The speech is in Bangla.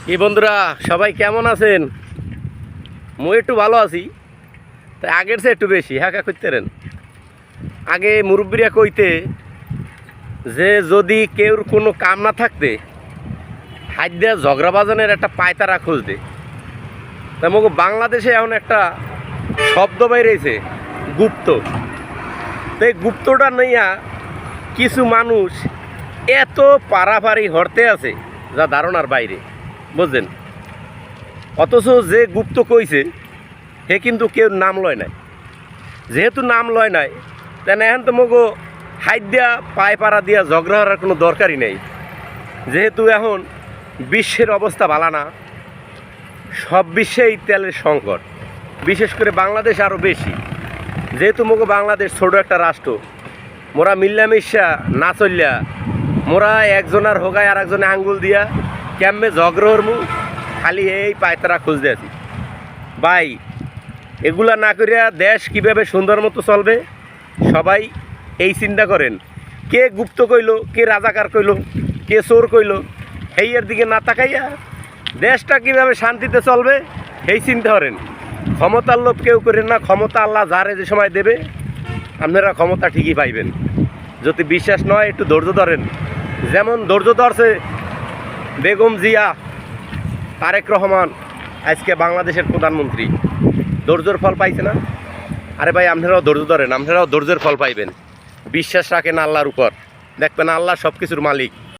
কি বন্ধুরা সবাই কেমন আছেন? মই একটু ভালো আছি, তাই আগের চেয়ে একটু বেশি হ্যাঁ করতেন। আগে মুরব্বীরা কইতে যে যদি কেউর কোনো কাম না থাকতে হাত দেওয়া ঝগড়া বাজানের একটা পায়তারা খোঁজ দে। তা মগো বাংলাদেশে এখন একটা শব্দ বাইরেছে গুপ্ত। তো এই গুপ্তটা নিয়া কিছু মানুষ এত পারাপারি হরতে আছে যা ধারণার বাইরে, বুঝলেন? অথচ যে গুপ্ত কইছে হে কিন্তু কেউ নাম লয় নাই। যেহেতু নাম লয় নাই তেন এখন তো মগো হাইট দেওয়া পায়ে পাড়া দিয়া ঝগড়া হওয়ার কোনো দরকারই নেই। যেহেতু এখন বিশ্বের অবস্থা ভালো না, সব বিশ্বেই তেলের সংকট, বিশেষ করে বাংলাদেশ আরও বেশি। যেহেতু মগো বাংলাদেশ ছোটো একটা রাষ্ট্র, মোরা মিল্লামিশা না চললিয়া মোরা একজনের হোগায় আর একজনে আঙ্গুল দিয়া কেমনে ঝগড়ার মু খালি এই পায়তারা খুঁজতে আছি। ভাই এগুলা না করিয়া দেশ কিভাবে সুন্দর মতো চলবে সবাই এই চিন্তা করেন। কে গুপ্ত কইল, কে রাজাকার কইল, কে চোর কইল, হেইয়ের দিকে না তাকাইয়া দেশটা কিভাবে শান্তিতে চলবে এই চিন্তা করেন। ক্ষমতার লোভ কেউ করেন না, ক্ষমতা আল্লাহ যারে যে সময় দেবে আপনারা ক্ষমতা ঠিকই পাইবেন। যদি বিশ্বাস নয় একটু ধৈর্য ধরেন, যেমন ধৈর্য ধরছে বেগম জিয়া, তারেক রহমান, আজকে বাংলাদেশের প্রধানমন্ত্রী, ধৈর্যের ফল পাইছে না? আরে ভাই আপনারাও ধৈর্য ধরেন, আপনারাও ধৈর্যের ফল পাইবেন। বিশ্বাস রাখেন আল্লাহর উপর, দেখবেন আল্লাহ সব কিছুর মালিক।